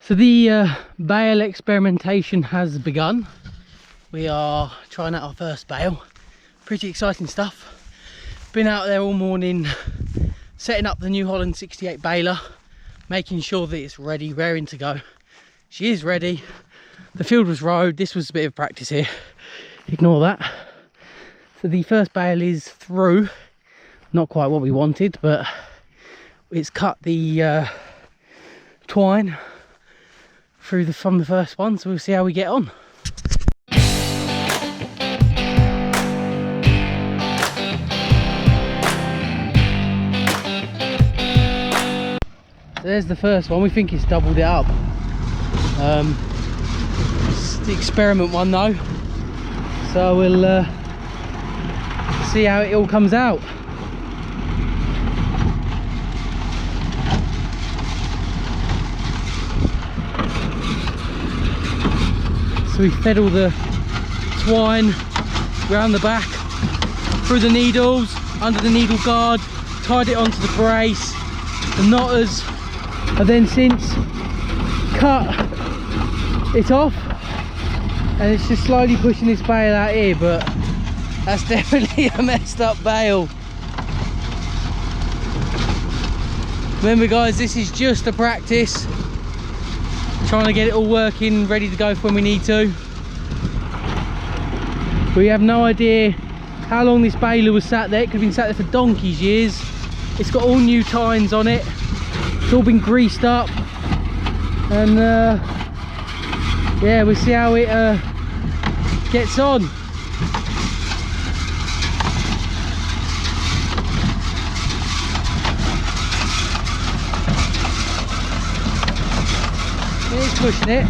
So the bale experimentation has begun. We are trying out our first bale. Pretty exciting stuff. Been out there all morning setting up the New Holland 68 baler, making sure that it's ready, raring to go. She is ready. The field was rowed. This was a bit of practice here. Ignore that. So the first bale is through. Not quite what we wanted, but it's cut the twine through from the first one, so we'll see how we get on. So there's the first one. We think it's doubled it up. It's the experiment one though, so we'll see how it all comes out. So we fed all the twine round the back, through the needles, under the needle guard, tied it onto the brace. The knotters have then since cut it off, and it's just slowly pushing this bale out here, but that's definitely a messed up bale. Remember guys, this is just a practice. Trying to get it all working, ready to go for when we need to. We have no idea how long this baler was sat there. It could have been sat there for donkey's years. It's got all new tines on it. It's all been greased up. And yeah, we'll see how it gets on. He's pushing it.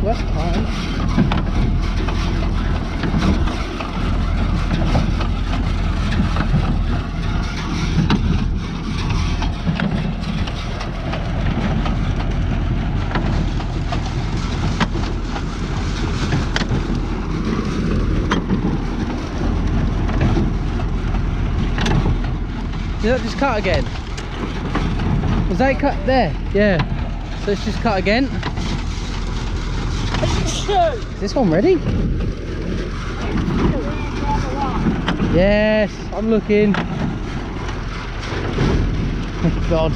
Well, that's fine. Did that just cut again? Was that cut there? Yeah. So let's just cut again. Is this one ready? Yes, I'm looking. Oh God.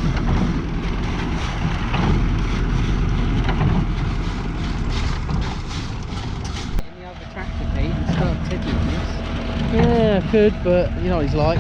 Any other tractor Pete and start tickling this? Yeah, I could, but you know what he's like.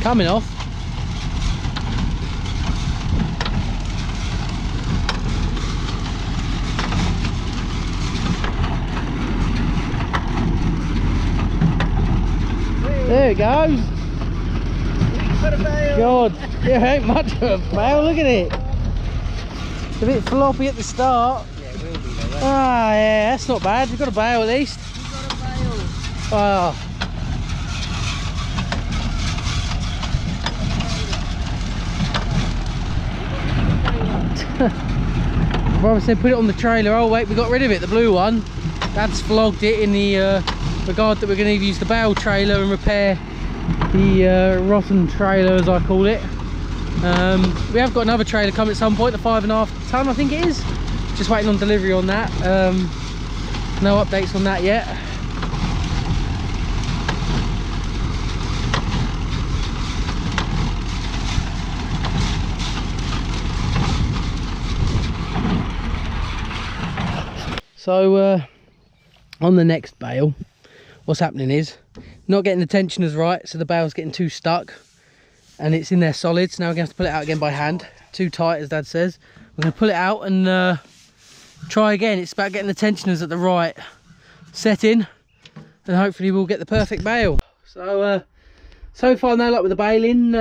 Coming off. There it goes. God, there ain't much of a bale, look at it. It's a bit floppy at the start. Yeah, it will be though. Ah, yeah, that's not bad. We've got a bale at least. We've got a bale. Oh. Brother said put it on the trailer. Oh wait, we got rid of it, the blue one. Dad's flogged it in the regard that we're going to use the bale trailer and repair the rotten trailer, as I call it. We have got another trailer coming at some point, the 5.5 ton I think it is. Just waiting on delivery on that. No updates on that yet. So on the next bale, what's happening is not getting the tensioners right, so the bale's getting too stuck and it's in there solid. So now we're going to have to pull it out again by hand. Too tight, as Dad says. We're going to pull it out and try again. It's about getting the tensioners at the right setting, and hopefully we'll get the perfect bale. So So far no luck with the baling.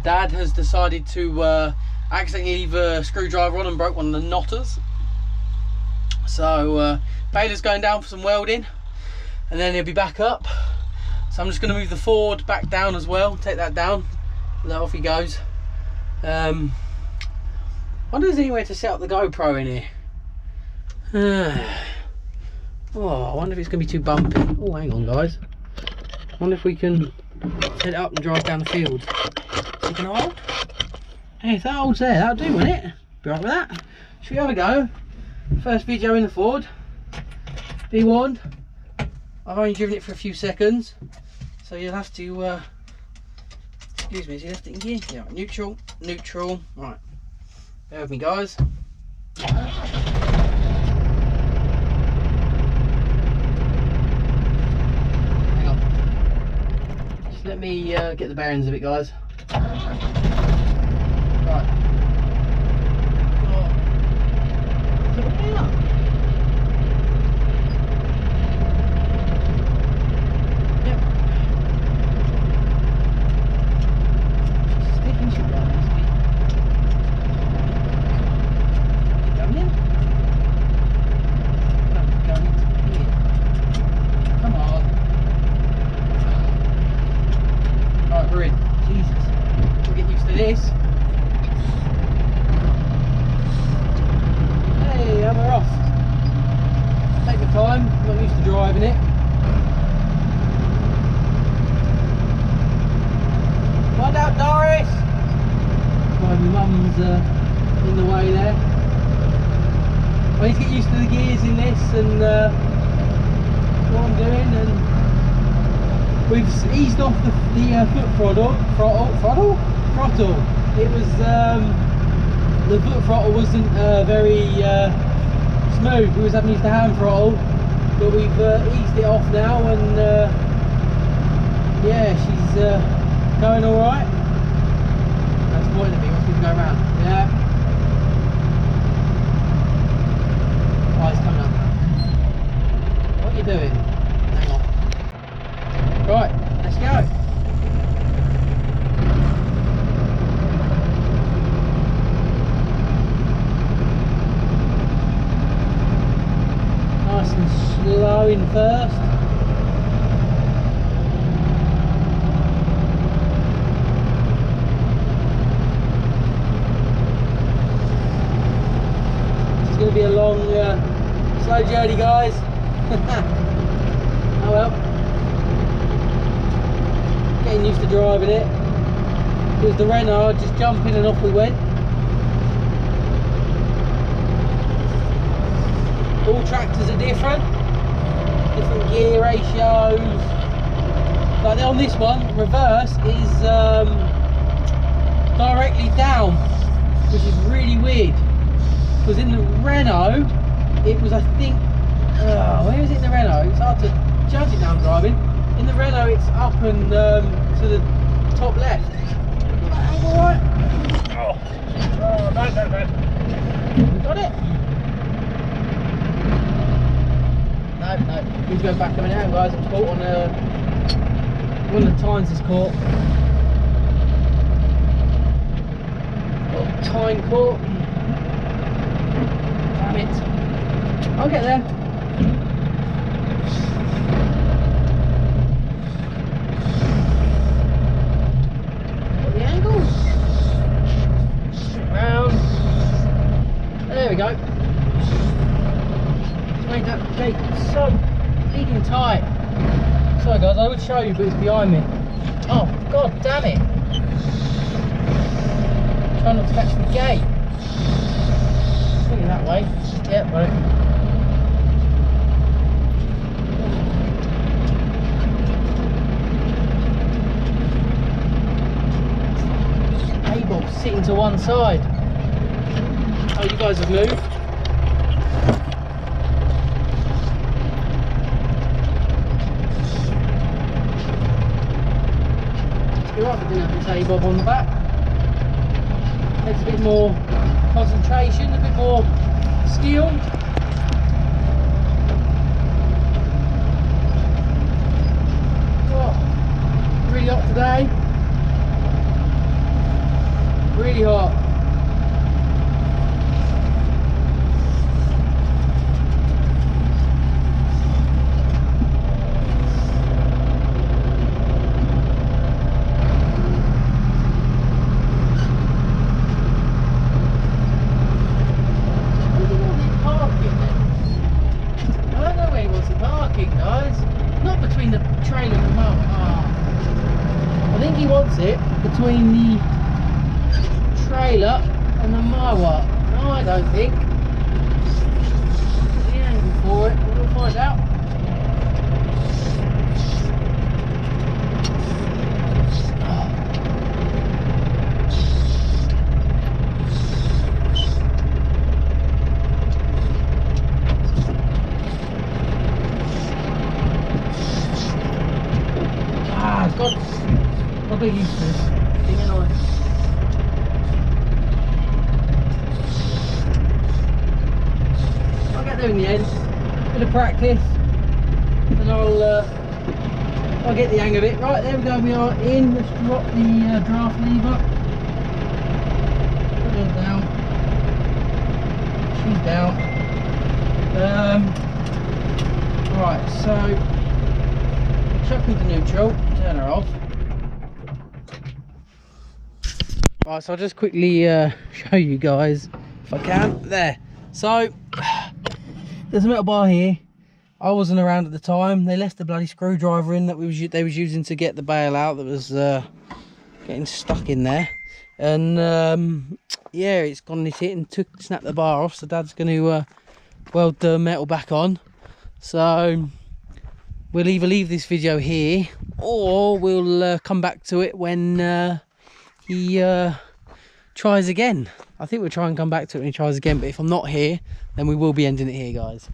Dad has decided to accidentally leave a screwdriver on and broke one of the knotters. So baler's going down for some welding and then he'll be back up. So I'm just going to move the Ford back down as well, take that down, and then off he goes. Wonder if there's anywhere to set up the GoPro in here. Oh, I wonder if it's going to be too bumpy. Oh, hang on guys. I wonder if we can set it up and drive down the field. You can hold? Hey, if that holds there, that'll do, won't it? Be right with that. Should we have a go? First video in the Ford. Be warned, I've only driven it for a few seconds, so you'll have to excuse me, is he left it in gear? Yeah, neutral, neutral. Right, bear with me guys. Hang on, just let me get the bearings of it guys. Right. In the way there. I need to get used to the gears in this and what I'm doing, and we've eased off the foot throttle. It was the foot throttle wasn't very smooth. We was having to use the hand throttle, but we've eased it off now, and yeah, she's going all right. That's pointing at me. Wants me to go around. Yeah. Oh, it's coming up. What are you doing? Hang on. Right, let's go. Nice and slow in first. It's going to be a long, slow journey, guys. Oh well. Getting used to driving it. It was the Renault, I'd just jump in and off we went. All tractors are different gear ratios. Like on this one, reverse is directly down, which is really weird. Because in the Renault, it was, I think, where is it in the Renault? It's hard to judge it now I'm driving. In the Renault, it's up and to the top left. Alright. Oh, no. We got it. No. Need to go back coming out, guys. I'm caught on one of the tines is caught. Got a tine caught. Damn it. I'll get there. Got the angle. Round. There we go. Made that gate so bleeding tight. Sorry guys, I would show you, but it's behind me. Oh god damn it! Try not to catch the gate. Swing that way. Yep, right. A-bob sitting to one side. Oh, you guys have moved. You're right, I didn't have the A-bob on the back. Takes a bit more concentration, a bit more skill. Oh. really hot today. Really hot. He wants it between the trailer and the mower. No, I don't think. The angle for it, we'll find out. God. I'll get used to this. Being annoying. I'll get there in the end. Bit of practice, and I'll get the hang of it. Right, there we go. We are in. Let's drop the draft lever. Put her down. She's down. Right, so chuck into neutral. Turn her off. Right, so I'll just quickly show you guys if I can. There. So there's a metal bar here. I wasn't around at the time. They left the bloody screwdriver in that they was using to get the bale out that was getting stuck in there. And yeah, it's gone and hit and snapped the bar off. So Dad's going to weld the metal back on. So we'll either leave this video here or we'll come back to it when he tries again. I think we'll try and come back to it when he tries again, but if I'm not here, then we will be ending it here, guys.